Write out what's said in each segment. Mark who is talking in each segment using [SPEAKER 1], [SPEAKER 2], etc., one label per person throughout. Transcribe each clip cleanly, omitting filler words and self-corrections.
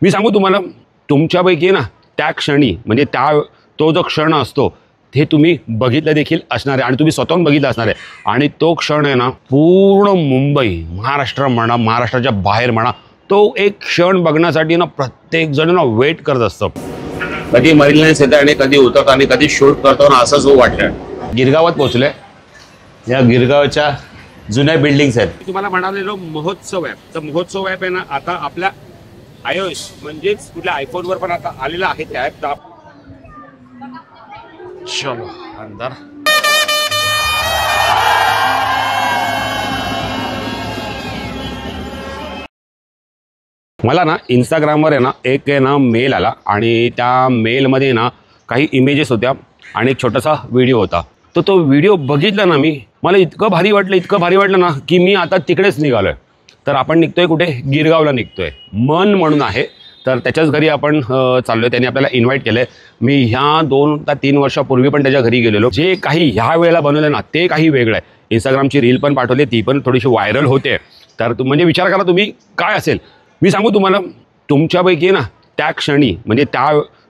[SPEAKER 1] मी सांगू तुम्हाला, तुमच्यापैकी ना त्या क्षणी म्हणजे तो जो क्षण असतो ते तुम्ही बघितलं देखील असणार आहे आणि तुम्ही स्वतःहून बघितलं असणार आहे. आणि तो क्षण आहे ना, पूर्ण मुंबई, महाराष्ट्र म्हणा, महाराष्ट्राच्या बाहेर म्हणा, तो एक क्षण बघण्यासाठी ना प्रत्येक जण ना वेट करत असतं. कधी मरीन लाईन्स येतं आणि कधी उतरतो आणि कधी शूट करतो ना, असंच वाटतं. गिरगावात पोहोचलोय. या गिरगावच्या जुन्या बिल्डिंग्स आहेत. तुम्हाला म्हणालेलो महोत्सव ॲप, तर महोत्सव ॲप आहे ना आता आपल्या iOS म्हणजेच कुठल्या आयफोनवर पण आता आलेला आहे त्या ॲप. चलो अंदर. मला ना इंस्टाग्रामवर आहे ना एक आहे ना मेल आला आणि त्या मेलमध्ये ना काही इमेजेस होत्या आणि एक छोटासा व्हिडिओ होता. तर तो व्हिडिओ बघितला ना मी, मला इतकं भारी वाटलं ना की मी आता तिकडेच निघालोय. तर आपण निघतोय कुठे? गिरगावला निघतोय. मन म्हणून आहे, तर त्याच्याच घरी आपण चाललोय. त्यांनी आपल्याला इन्व्हाइट केलंय. मी ह्या 2 ते 3 वर्षापूर्वी पण त्याच्या घरी गेलेलो. जे काही ह्या वेळेला बनवलं ना ते काही वेगळं आहे. इंस्टाग्रामची रील पण पाठवली, ती पण थोडीशी व्हायरल होते. तर म्हणजे विचार करा तुम्ही काय असेल. मी सांगू तुम्हाला, तुमच्यापैकी ना त्या क्षणी म्हणजे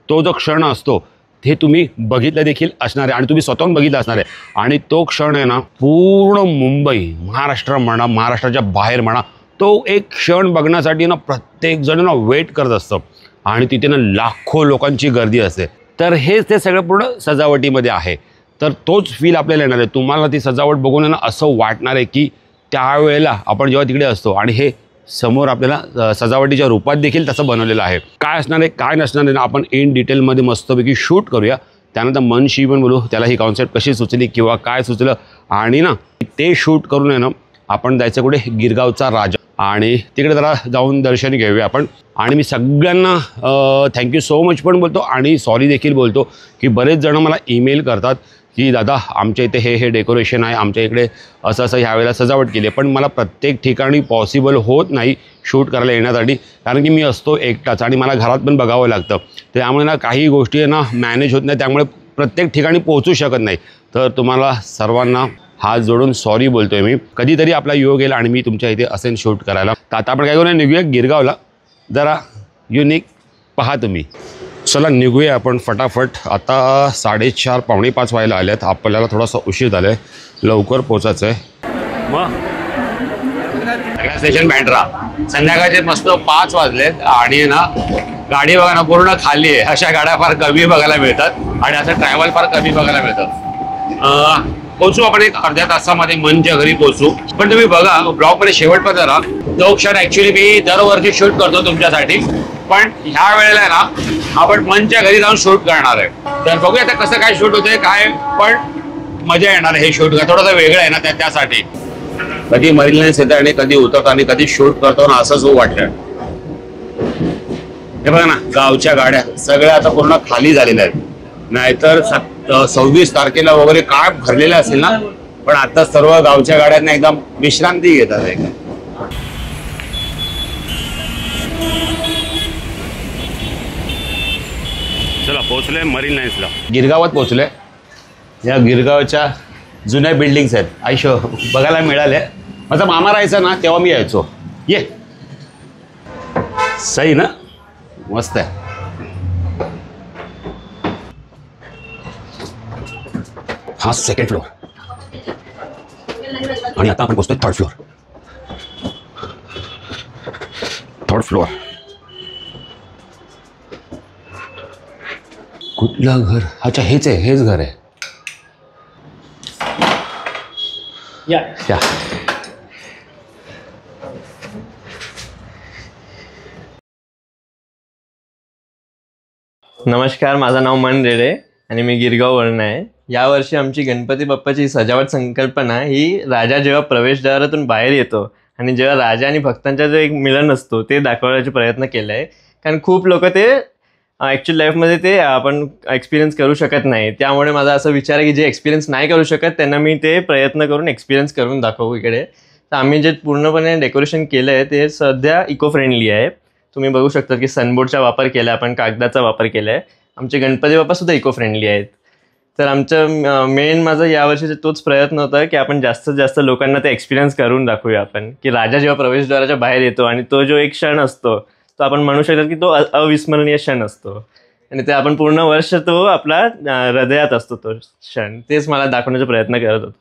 [SPEAKER 1] तो जो क्षण असतो ते तुम्ही बघितलं देखील असणार आहे आणि तुम्ही स्वतःहून बघितलं असणार आहे. आणि तो क्षण आहे ना, पूर्ण मुंबई, महाराष्ट्र म्हणा, महाराष्ट्राच्या बाहेर म्हणा, तो एक क्षण बघण्यासाठी ना प्रत्येक जण ना वेट करत असतं आणि तिथे ना लाखो लोकांची गर्दी असते. तर हेच ते सगळं पूर्ण सजावटीमध्ये आहे. तर तोच फील आपल्याला येणार आहे. तुम्हाला ती सजावट बघून ना असं वाटणार आहे की त्यावेळेला आपण जेव्हा तिकडे असतो आणि हे समोर आपल्याला सजावटीच्या रूपात देखील तसं बनवलेलं आहे. काय असणार आहे काय नसणार आहे ना आपण इन डिटेलमध्ये मस्तपैकी शूट करूया. त्यानंतर मनशी पण बोलू, त्याला ही कॉन्सेप्ट कशी सुचली किंवा काय सुचलं, आणि ना ते शूट करून आहे ना आपण जायचं कुठे? गिरगावचा राजा. आणि तिकडे जरा जाऊन दर्शन घेऊया आपण. आणि मी सगळ्यांना थँक्यू सो मच पण बोलतो आणि सॉरी देखील बोलतो की बरेच जण मला ईमेल करतात की दादा आमच्या इथे हे डेकोरेशन आहे, आमच्या इकडे असं ह्यावेळेला सजावट केली आहे. पण मला प्रत्येक ठिकाणी पॉसिबल होत नाही शूट करायला येण्यासाठी, कारण की मी असतो एकटाच आणि मला घरात पण बघावं लागतं. त्यामुळे ना काही गोष्टी ना मॅनेज होत नाही, त्यामुळे प्रत्येक ठिकाणी पोहोचू शकत नाही. तर तुम्हाला सर्वांना हात जोडून सॉरी बोलतोय मी. कधीतरी आपला योग येईल आणि मी तुमच्या इथे असेल शूट करायला. तर आता आपण काय करूया, निघूया गिरगावला. जरा युनिक पहा तुम्ही. चला निघूया आपण फटाफट. आता 4:30 पावणे 5 व्हायला आल्यात. आपल्याला थोडासा उशीर झाला आहे, लवकर पोचायचं आहे. मग स्टेशन बँड्रा. संध्याकाळचे मस्त 5 वाजलेत आणि ना गाडी बघा ना पूर्ण खाली आहे. अशा गाड्या फार कमी बघायला मिळतात आणि असं ट्रॅव्हल फार कमी बघायला मिळतं. पोहोचू आपण एक अर्ध्या तासामध्ये मनच्या घरी पोहोचू. पण तुम्ही बघा ब्लॉगमध्ये शेवटपर्यंत जरा. तो क्षण ॲक्च्युली मी दरवर्षी शूट करतो तुमच्यासाठी, पण ह्या वेळेला ना आपण मनच्या घरी जाऊन शूट करणार आहे. तर बघूया आता कसं काय शूट होतंय काय, पण मजा येणार आहे. हे शूट थोडंसं वेगळं आहे ना त्यासाठी. कधी मरीन लाईन्स येतं आणि कधी उतरतो आणि कधी शूट करतो ना, असंच वाटतं. हे बघा ना गावच्या गाड्या सगळ्या आता पूर्ण खाली झालेल्या आहेत. नाहीतर 26 तारखेला वगैरे काय भरलेलं असेल ना, पण आता सर्व गावच्या गाड्यांना एकदम विश्रांती घेतात. एकदम चला पोहोचलोय मरीन लाईन्सला. गिरगावात पोहोचलोय. या गिरगावच्या जुन्या बिल्डिंग्स आहेत. आयुष्य बघायला मिळाले. माझा मामा राहायचा ना तेव्हा मी यायचो. ये सही ना, मस्त आहे. हा 2nd फ्लोअर आणि आता आपण पोहोचतोय 3rd फ्लोअर. 3rd floor. कुठलं घर? अच्छा हेच आहे, हेच घर आहे. या
[SPEAKER 2] नमस्कार, माझं नाव मन रेडे आणि मी गिरगाववरून आहे. यावर्षी आमची गणपती बाप्पाची सजावट संकल्पना ही राजा जेव्हा प्रवेशद्वारातून बाहेर येतो आणि जेव्हा राजा आणि भक्तांचा जो एक मिलन असतो ते दाखवण्याचा प्रयत्न केला आहे. कारण खूप लोक ते ॲक्च्युअल लाईफमध्ये ते आपण एक्सपिरियन्स करू शकत नाही. त्यामुळे माझा असा विचार आहे की जे एक्सपिरियन्स नाही करू शकत त्यांना मी ते प्रयत्न करून एक्सपिरियन्स करून दाखवू इकडे. तर आम्ही जे पूर्णपणे डेकोरेशन केलं आहे ते सध्या इको फ्रेंडली आहे. तुम्ही बघू शकता की सनबोर्डचा वापर केला आहे, आपण कागदाचा वापर केला आहे. आमचे गणपती बाप्पासुद्धा इको फ्रेंडली आहेत. तर आमचं मेन माझा यावर्षीचा तोच प्रयत्न होता की आपण जास्तीत जास्त लोकांना ते एक्सपिरियन्स करून दाखवूया आपण, की राजा जेव्हा प्रवेशद्वाराच्या बाहेर येतो आणि तो जो एक क्षण असतो तो आपण म्हणू शकतो की तो अविस्मरणीय क्षण असतो आणि ते आपण पूर्ण वर्ष तो आपला हृदयात असतो तो क्षण. तेच मला दाखवण्याचा प्रयत्न करत होतो.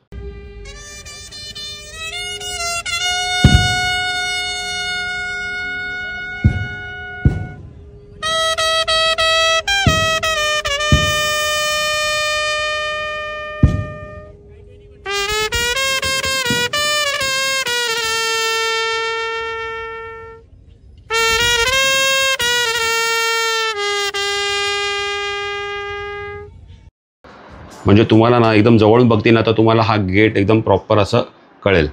[SPEAKER 1] म्हणजे तुम्हाला ना एकदम जवळून बघतील ना तर तुम्हाला हा गेट एकदम प्रॉपर असं कळेल.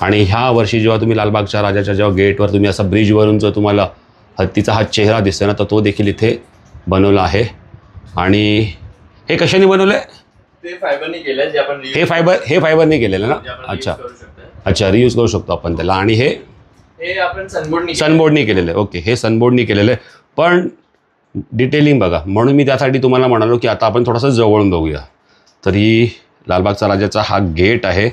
[SPEAKER 1] आणि ह्या वर्षी जेव्हा तुम्ही लालबागच्या राजाच्या जेव्हा गेटवर तुम्ही असा ब्रिजवरून जो तुम्हाला हत्तीचा हा चेहरा दिसतो ना तर तो देखील इथे बनवला आहे. आणि हे कशाने बनवलं आहे?
[SPEAKER 2] ते फायबरने केलं जे आपण
[SPEAKER 1] हे फायबरने केलेलं ना. अच्छा अच्छा, रियूज करू शकतो आपण त्याला. आणि हे
[SPEAKER 2] आपण
[SPEAKER 1] सनबोर्डनी केलेलं आहे. ओके, हे सनबोर्डनी केलेलं आहे. पण डिटेलिंग बघा, म्हणून मी त्यासाठी तुम्हाला म्हणालो की आता आपण थोडंसं जवळून बघूया. तरी लालबागचा राजाचा हा गेट आहे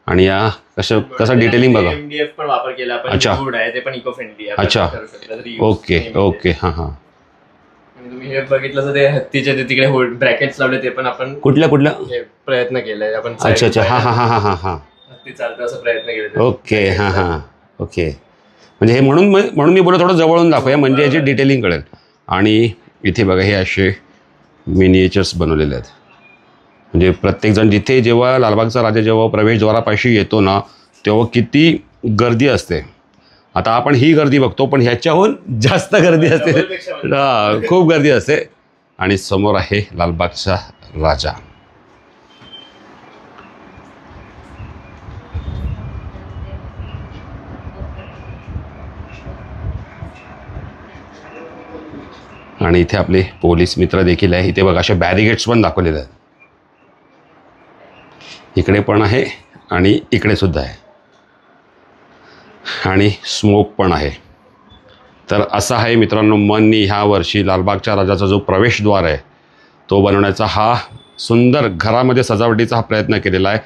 [SPEAKER 1] आणि या कसं डिटेलिंग बघा.
[SPEAKER 2] MDF पण वापर केला आपण.
[SPEAKER 1] अच्छा,
[SPEAKER 2] ते पण इको फ्रेंडली.
[SPEAKER 1] अच्छा, ओके ओके. हां हां.
[SPEAKER 2] आणि तुम्ही हे बघितलं तर ते हत्तीचे ते तिकडे ब्रॅकेट्स लावले ते पण आपण
[SPEAKER 1] कुठल्या
[SPEAKER 2] प्रयत्न केलाय आपण.
[SPEAKER 1] अच्छा अच्छा, हां हां हां हां हां.
[SPEAKER 2] हत्ती चालतं असं प्रयत्न केले.
[SPEAKER 1] ओके, हां हां, ओके. म्हणजे हे म्हणून मी बोललो थोडं जवळून दाखवूया म्हणजे याची डिटेलिंग कळेल. आणि इथे बघा हे असे मिनिएचर्स बनवलेले आहेत. म्हणजे प्रत्येकजण जिथे जेव्हा लालबागचा राजा जेव्हा प्रवेशद्वारापाशी येतो ना तेव्हा किती गर्दी असते. आता आपण ही गर्दी बघतो पण ह्याच्याहून जास्त गर्दी असते. खूप गर्दी असते. आणि समोर आहे लालबागचा राजा. आणि इथे आपले पोलीस मित्र देखील आहे. इथे बघा असे बॅरिगेट्स पण दाखवलेले आहेत. इकडे पण आहे आणि इकडे सुद्धा आहे. आणि स्मोक पण आहे. तर असा आहे मित्रांनो मननी ह्या वर्षी लालबागच्या राजाचा जो प्रवेशद्वार आहे तो बनवण्याचा हा सुंदर घरामध्ये सजावटीचा हा प्रयत्न केलेला आहे.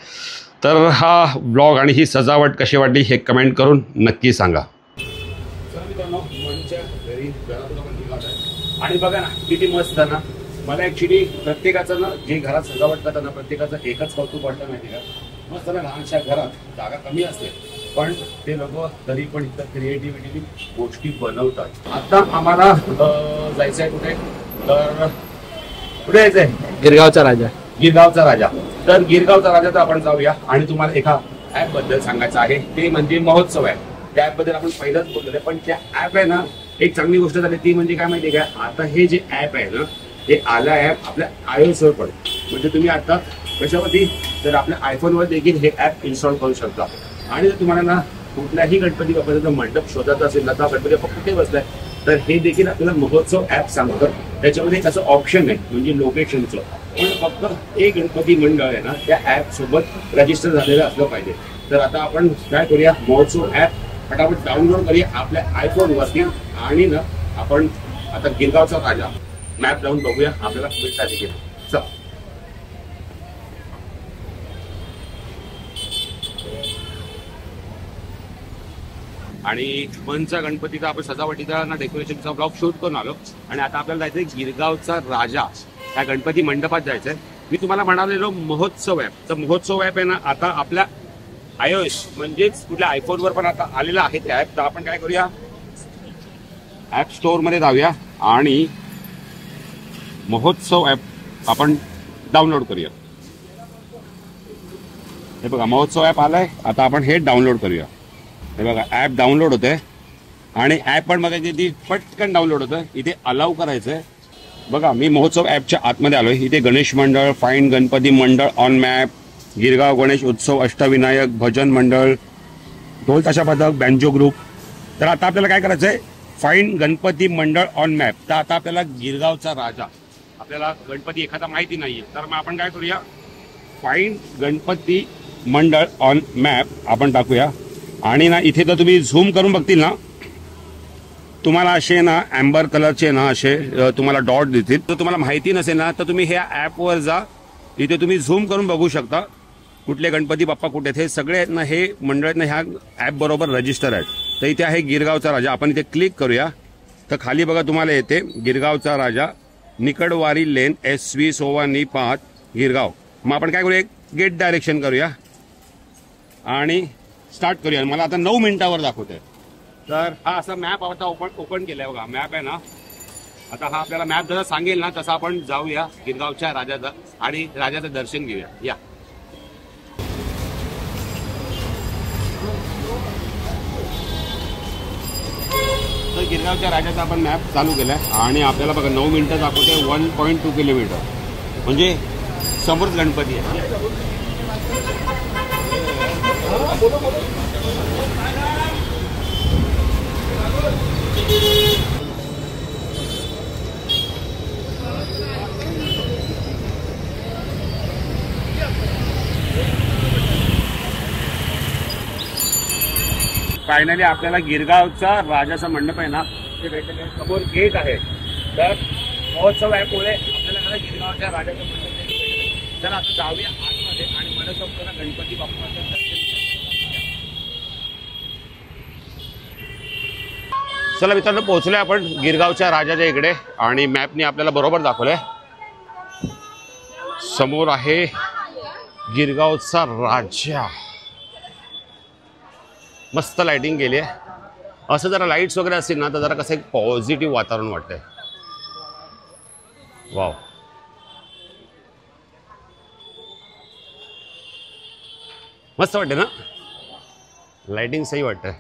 [SPEAKER 1] तर हा ब्लॉग आणि ही सजावट कशी वाटली हे कमेंट करून नक्की सांगा. आणि बघा ना किती मस्त ना. मला ॲक्च्युली प्रत्येकाचं ना जे घरात सजावट करताना प्रत्येकाचं एकच कौतुक वाटतं माहिती का. मस्त ना लहानशा घरात जागा कमी असते पण ते लोक तरी पण इथं क्रिएटिव्हिटी गोष्टी बनवतात. आता आम्हाला जायचं आहे कुठे, तर कुठे जायचं आहे? गिरगावचा राजा. तर गिरगावचा राजा तर आपण जाऊया. आणि तुम्हाला एका ॲपबद्दल सांगायचं आहे ते म्हणजे महोत्सव आहे. त्या ॲपबद्दल आपण पहिलंच बोललेलं आहे. पण त्या ॲप आहे ना एक चांगली गोष्ट झाली ती म्हणजे काय माहिती आहे का, आता हे जे ॲप आहे ना हे आलं ॲप आपल्या iOS वर पण. म्हणजे तुम्ही आता कशावरती तर आपल्या आयफोनवर देखील हे ॲप इन्स्टॉल करू शकता. आणि जर तुम्हाला ना कुठल्याही गणपती बाप्पाचा मंडप शोधायचा असेल ना तर गणपती बाप्पा कुठे बसलाय तर हे देखील आपल्याला महोत्सव ॲप सांगतं. त्याच्यामध्ये एक असं ऑप्शन आहे म्हणजे लोकेशनचं. पण फक्त एक गणपती मंडळ आहे ना त्या ॲप सोबत रजिस्टर झालेलं असलं पाहिजे. तर आता आपण काय करूया, महोत्सव ॲप फटाफट डाउनलोड करूया आपल्या आयफोनवरती. आणि ना आपण आता गिरगावचा राजा मॅप लावून बघूया आपल्याला भेटता देखील. चल. आणि मनचा गणपतीचा आपण सजावटीचा ना डेकोरेशनचा ब्लॉग शूट करून आलो. आणि आता आपल्याला जायचंय गिरगावचा राजा त्या गणपती मंडपात जायचंय. मी तुम्हाला म्हणालेलो महोत्सव ॲप. तर महोत्सव ॲप आहे ना आता आपल्या iOS म्हणजेच कुठल्या आयफोनवर पण आता आलेलं आहे ते ॲप. तर आपण काय करूया ॲप स्टोअरमध्ये जाऊया आणि महोत्सव ॲप आपण डाउनलोड करूया. हे बघा महोत्सव ॲप आलाय. आता आपण हे डाउनलोड करूया. हे बघा ॲप डाउनलोड होतंय आणि ॲप पण बघा किती पटकन डाउनलोड होतं. इथे अलाउ करायचंय. बघा मी महोत्सव ॲपच्या आतमध्ये आलोय. इथे गणेश मंडळ, फाईन गणपती मंडळ ऑन मॅप, गिरगाव गणेश उत्सव, अष्टविनायक, भजन मंडळ, ढोल ताशा पथक, बँजो ग्रुप. तर आता आपल्याला काय करायचंय फाईन गणपती मंडळ ऑन मॅप. तर आता आपल्याला गिरगावचा राजा आपल्याला गणपती एखादा माहिती नाहीये तर मग आपण काय करूया फाईन गणपती मंडळ ऑन मॅप आपण टाकूया. आणि ना इथे तर तुम्ही झूम करून बघतील ना तुम्हाला असे ना ॲम्बर कलरचे ना असे तुम्हाला डॉट दिसतील. तर तुम्हाला माहिती नसेल ना तर तुम्ही ह्या ॲपवर जा. इथे तुम्ही झूम करून बघू शकता कुठले गणपती बाप्पा कुठे आहेत. हे सगळे आहेत ना हे मंडळ ना ह्या ॲप बरोबर रजिस्टर आहेत. तर इथे आहे गिरगावचा राजा. आपण इथे क्लिक करूया तर खाली बघा तुम्हाला येते गिरगावचा राजा, निकडवारी लेन, SV सोवानी 5 गिरगाव. मग आपण काय करूया, एक गेट डायरेक्शन करूया आणि स्टार्ट करूया. मला आता 9 मिनिटावर दाखवतोय. तर हा असा मॅप आता ओपन केलाय बघा. मॅप आहे ना, आता हा आपल्याला मॅप जसा सांगेल ना तसं आपण जाऊया गिरगावच्या राजाचा आणि राजाचं दर्शन घेऊया. या तर गिरगावच्या राजाचा आपण मॅप चालू केलाय आणि आपल्याला बघा 9 मिनिटं दाखवते. 1.2 किलोमीटर म्हणजे समोरच गणपती आहे. फायनली आपल्याला गिरगावचा राजाचा मंडप आहे ना ते भेटले. समोर गेट आहे. तर महोत्सव आहे पुढे आपल्याला गिरगावच्या राजाचा मंडप भेटले. तर आता जाऊया आतमध्ये आणि मनसोक्त गणपती बाप्पाचं दर्शन. चला मित्रांनो, पोहोचलोय आपण गिरगावच्या राजाच्या इकडे आणि मॅपने आपल्याला बरोबर दाखवलंय. समोर आहे गिरगावचा राजा. मस्त लाइटिंग केली आहे. असं जरा लाईट्स वगैरे असतील ना तर जरा कसं एक पॉझिटिव्ह वातावरण वाटतंय. वाव, मस्त वाटते ना, लाइटिंग सही वाटतंय.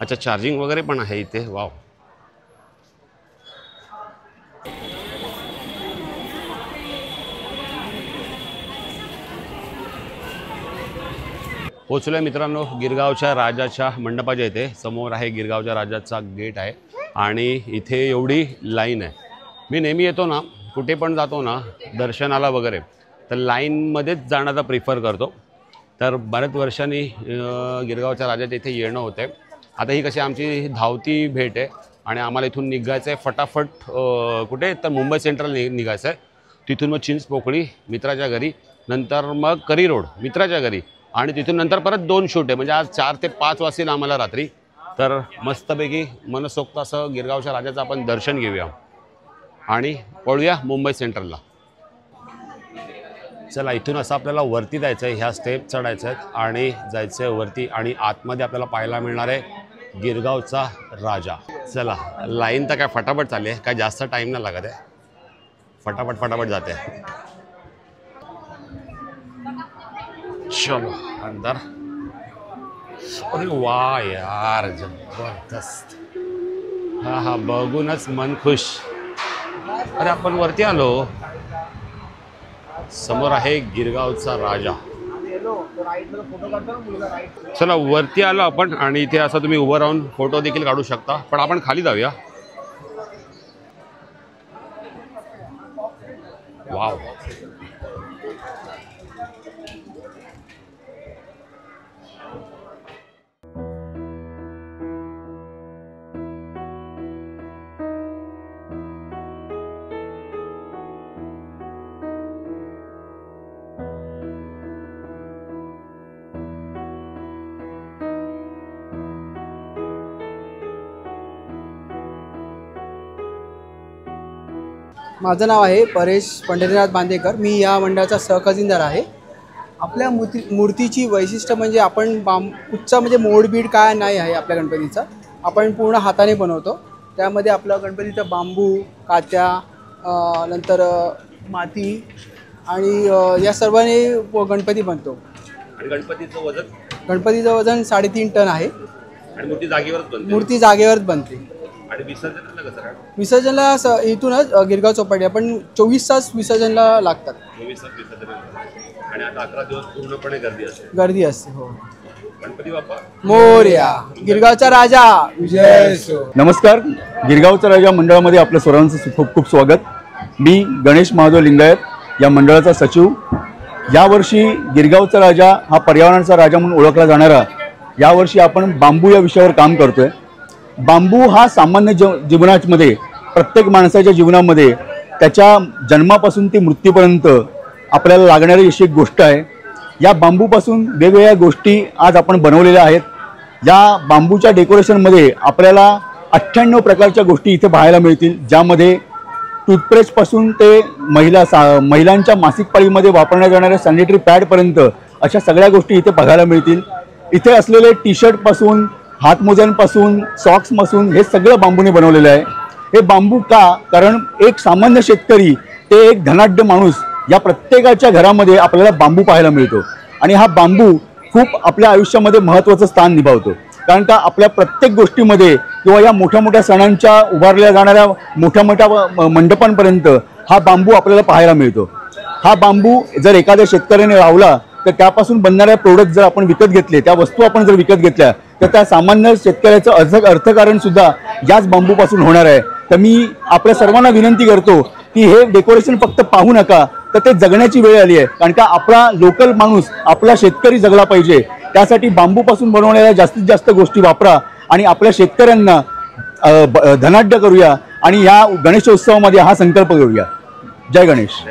[SPEAKER 1] अच्छा, चार्जिंग वगैरे पण आहे इथे. वाव, पोचलोय मित्रांनो गिरगावच्या राजाच्या मंडपाच्या इथे. समोर आहे गिरगावच्या राजाचा गेट आहे आणि इथे एवढी लाईन आहे. मी नेहमी येतो ना, कुठे पण जातो ना दर्शनाला वगैरे, तर लाईनमध्येच जाण्याचा प्रिफर करतो. तर बऱ्याच वर्षांनी गिरगावच्या राजाच्या इथे येणं होतं. आता ही कशी आमची धावती भेट आहे आणि आम्हाला इथून निघायचं आहे फटाफट. कुठे तर मुंबई सेंट्रल निघायचं आहे. तिथून मग चिंचपोकळी मित्राच्या घरी, नंतर मग करी रोड मित्राच्या घरी आणि तिथून नंतर परत 2 शूट आहे. म्हणजे आज 4 ते 5 वाजतील आम्हाला रात्री. तर मस्तपैकी मनसोक्त असं गिरगावच्या राजाचं आपण दर्शन घेऊया आणि पळूया मुंबई सेंट्रलला. चला, इथून असं आपल्याला वरती जायचं आहे. ह्या स्टेप चढायचं आहेत आणि जायचं आहे वरती आणि आतमध्ये आपल्याला पाहायला मिळणार आहे गिरगावचा राजा. चला, लाईन तर काय फटाफट चालली आहे, काय जास्त टाईम नाही लागत आहे. फटाफट जाते. चलो अंदर. अरे वा यार, जबरदस्त. हा बघूनच मन खुश. अरे आपण वरती आलो. समोर आहे गिरगावचा राजा. चला, वरती आलो आपण आणि इथे असं तुम्ही उभं राहून फोटो देखील काढू शकता. पण आपण खाली जाऊया. वाव,
[SPEAKER 3] माझं नाव आहे परेश पंढरीनाथ बांदेकर. मी या मंडळाचा सहखजिनदार आहे. आपल्या मूर्तीची वैशिष्ट्य म्हणजे आपण कुठचा म्हणजे मोडबीड काय नाही आहे आपल्या गणपतीचा. आपण पूर्ण हाताने बनवतो. त्यामध्ये आपलं गणपतीचा बांबू, कात्या, नंतर माती आणि या सर्वांनी गणपती बनतो.
[SPEAKER 1] आणि
[SPEAKER 3] गणपतीचं वजन 3.5 टन आहे
[SPEAKER 1] आणि मूर्ती
[SPEAKER 3] जागेवरच बनते.
[SPEAKER 1] आणि विसर्जनाला कसं काय?
[SPEAKER 3] विसर्जनला इथूनच गिरगाव चौपाटी आपण 24 तास विसर्जनला लागतात.
[SPEAKER 1] 24 तास विसर्जन आणि आता 11 दिवस पूर्णपणे
[SPEAKER 3] गर्दी असते. हो,
[SPEAKER 1] गणपती बाप्पा
[SPEAKER 3] मोरया. गिरगावचा राजा विजय असो.
[SPEAKER 4] नमस्कार, गिरगावचा राजा मंडळामध्ये आपलं सर्वांचं खूप खूप स्वागत. मी गणेश महादेव लिंगायत, या मंडळाचा सचिव. यावर्षी गिरगावचा राजा हा पर्यावरणाचा राजा म्हणून ओळखला जाणारा, यावर्षी आपण बांबू या विषयावर काम करतोय. बांबू हा सामान्य जीवनामध्ये, प्रत्येक माणसाच्या जीवनामध्ये त्याच्या जन्मापासून ते मृत्यूपर्यंत आपल्याला लागणारी अशी एक गोष्ट आहे. या बांबूपासून वेगवेगळ्या गोष्टी आज आपण बनवलेल्या आहेत. या बांबूच्या डेकोरेशनमध्ये आपल्याला 98 प्रकारच्या गोष्टी इथे पाहायला मिळतील, ज्यामध्ये टूथपेस्टपासून ते महिलांच्या मासिक पाळीमध्ये वापरण्यात येणाऱ्या सॅनिटरी पॅडपर्यंत अशा सगळ्या गोष्टी इथे बघायला मिळतील. इथे असलेले टी शर्टपासून हातमोज्यांपासून सॉक्सपासून हे सगळं बांबूने बनवलेलं आहे. हे बांबू का? कारण एक सामान्य शेतकरी ते एक धनाढ्य माणूस या प्रत्येकाच्या घरामध्ये आपल्याला बांबू पाहायला मिळतो आणि हा बांबू खूप आपल्या आयुष्यामध्ये महत्त्वाचं स्थान निभावतो. कारण का आपल्या प्रत्येक गोष्टीमध्ये किंवा या मोठ्या मोठ्या सणांच्या उभारल्या जाणाऱ्या मोठ्या मोठ्या मंडपांपर्यंत हा बांबू आपल्याला पाहायला मिळतो. हा बांबू जर एखाद्या शेतकऱ्याने लावला तर त्यापासून बनणाऱ्या प्रोडक्ट जर आपण विकत घेतले, त्या वस्तू आपण जर विकत घेतल्या तर त्या सामान्य शेतकऱ्याचं अर्थकारण सुद्धा याच बांबूपासून होणार आहे. तर मी आपल्या सर्वांना विनंती करतो की हे डेकोरेशन फक्त पाहू नका, तर ते जगण्याची वेळ आली आहे. कारण का आपला लोकल माणूस, आपला शेतकरी जगला पाहिजे. त्यासाठी बांबूपासून बनवलेल्या जास्तीत जास्त गोष्टी वापरा आणि आपल्या शेतकऱ्यांना धनाढ्य करूया आणि या गणेशोत्सवामध्ये हा संकल्प करूया. जय गणेश.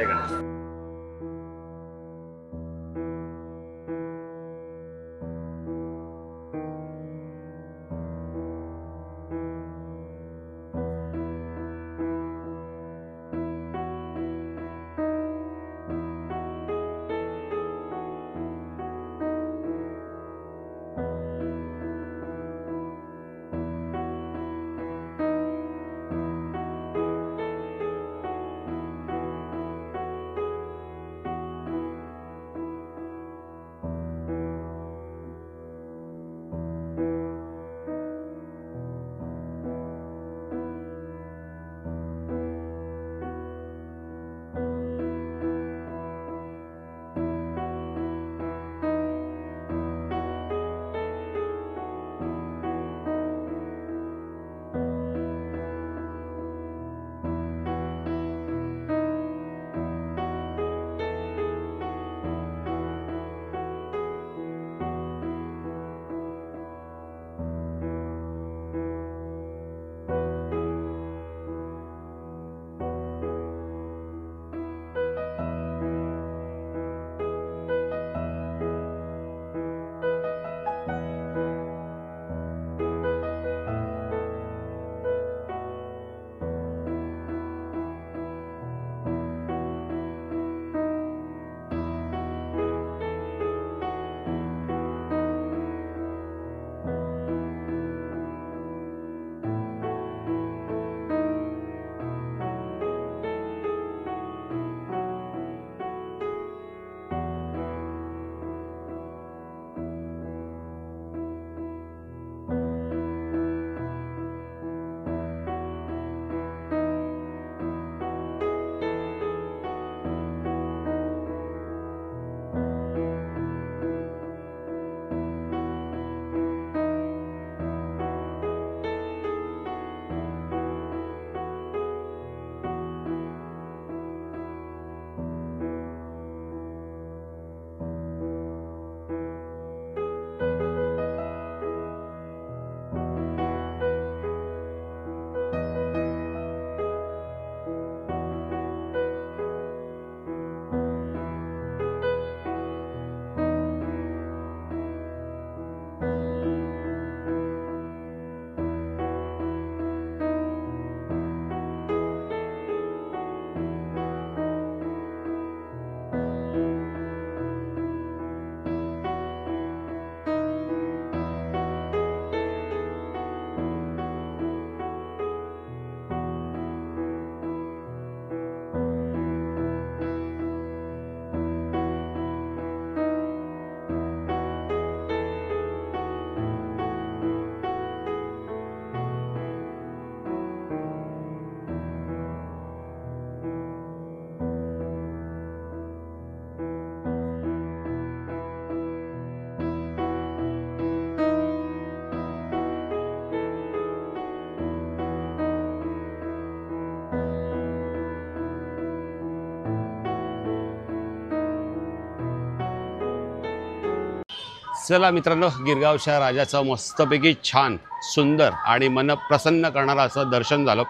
[SPEAKER 1] चला मित्रांनो, गिरगावच्या राजाचं मस्तपैकी छान सुंदर आणि मन प्रसन्न करणारं असं दर्शन झालं.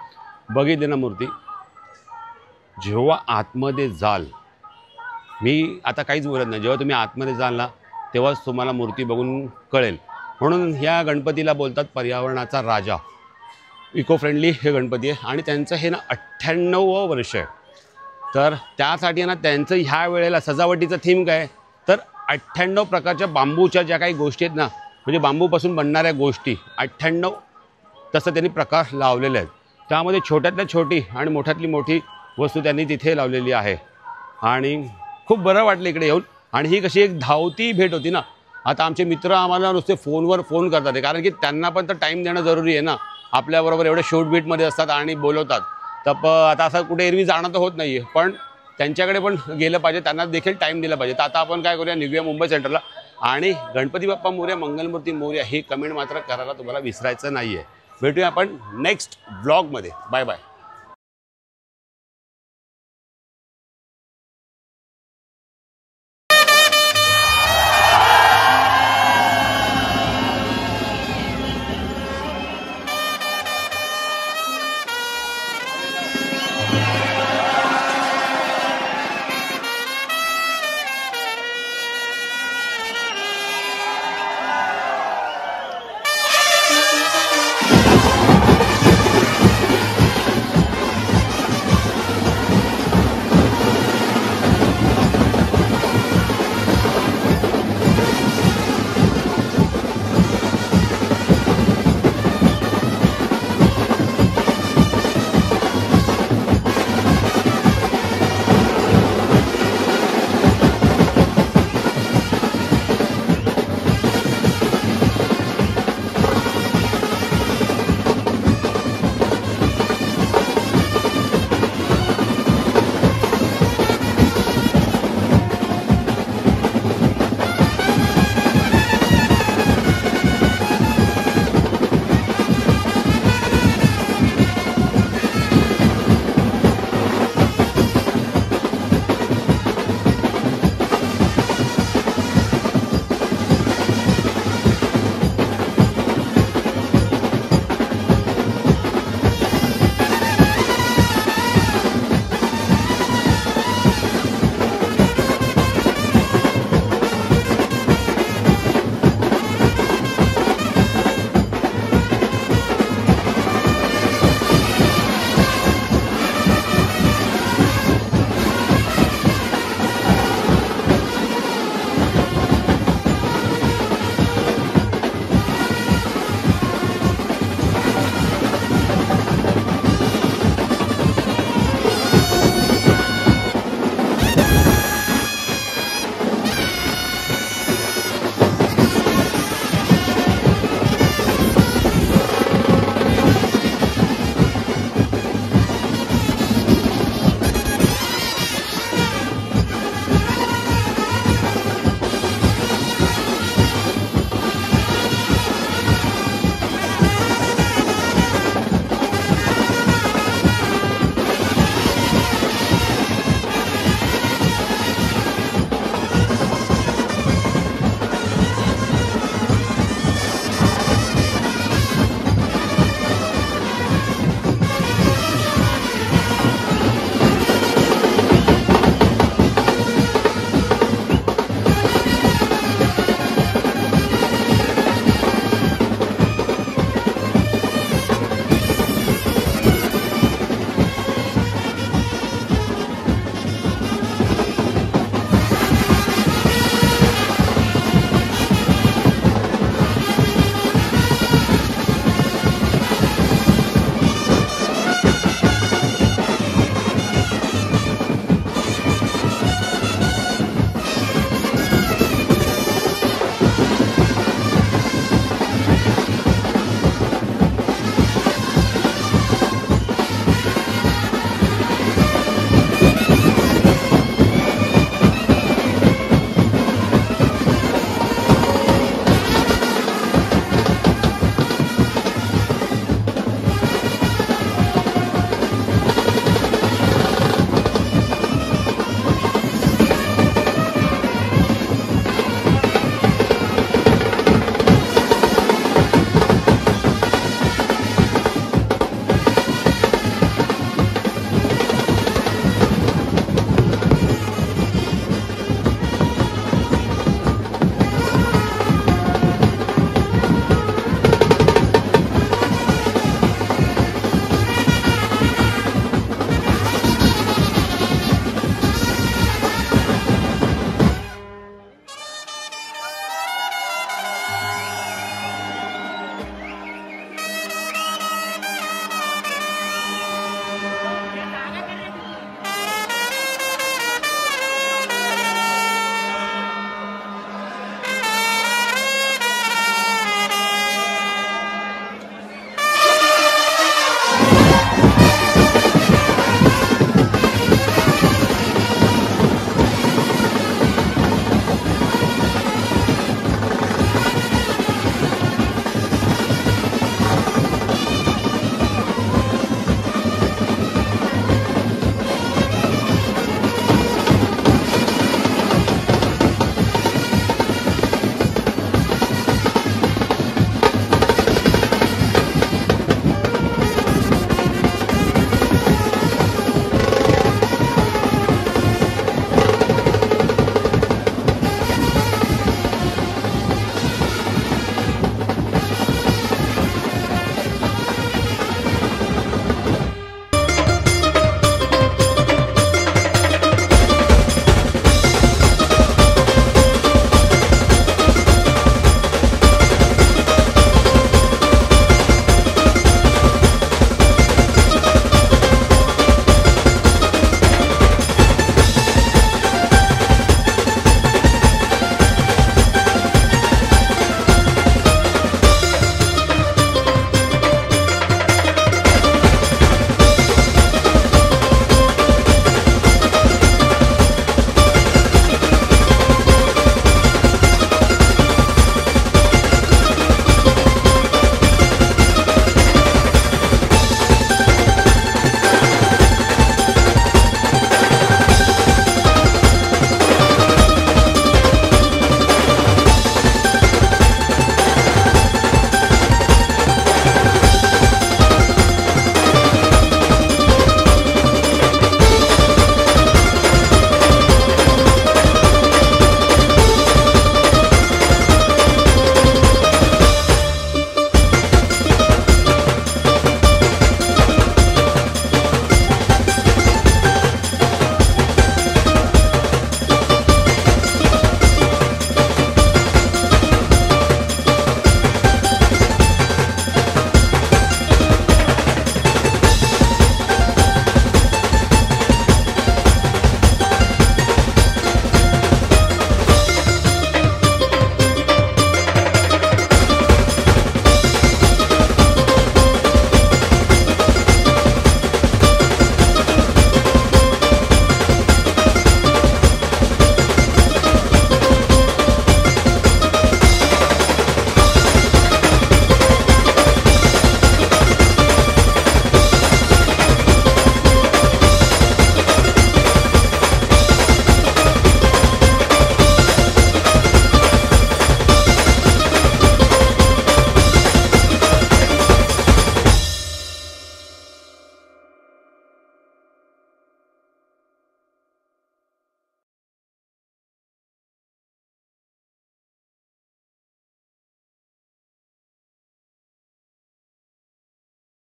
[SPEAKER 1] बघितली ना मूर्ती, जेव्हा आतमध्ये जाल मी आता काहीच बोलत नाही. जेव्हा तुम्ही आतमध्ये जाल ना तेव्हाच तुम्हाला मूर्ती बघून कळेल. म्हणून ह्या गणपतीला बोलतात पर्यावरणाचा राजा. इको फ्रेंडली हे गणपती आहे आणि त्यांचं हे ना 98वं वर्ष आहे. तर त्यासाठी ना त्यांचं ह्या वेळेला सजावटीचं थीम काय आहे तर 98 प्रकारच्या बांबूच्या ज्या काही गोष्टी आहेत ना, म्हणजे बांबूपासून बनणाऱ्या गोष्टी 98 तसं त्यांनी प्रकार लावलेले आहेत. त्यामध्ये छोट्यातल्या छोटी आणि मोठ्यातली मोठी वस्तू त्यांनी तिथे लावलेली आहे. आणि खूप बरं वाटलं इकडे येऊन. आणि ही कशी एक धावती भेट होती ना. आता आमचे मित्र आम्हाला नुसते फोनवर फोन करतात आहे, कारण की त्यांना पण तर टाईम देणं जरुरी आहे ना. आपल्याबरोबर एवढे शूट बीटमध्ये असतात आणि बोलवतात. तर आता असं कुठे एरवी जाणं तर होत नाही आहे, पण त्यांच्याकडे पण गेलं पाहिजे, त्यांना देखील टाईम दिला पाहिजे. तर आता आपण काय करूया, निघूया मुंबई सेंटरला. आणि गणपती बाप्पा मोरया, मंगलमूर्ती मोरया हे कमेंट मात्र करायला तुम्हाला विसरायचं नाही आहे. भेटूया आपण नेक्स्ट ब्लॉगमध्ये. Bye bye.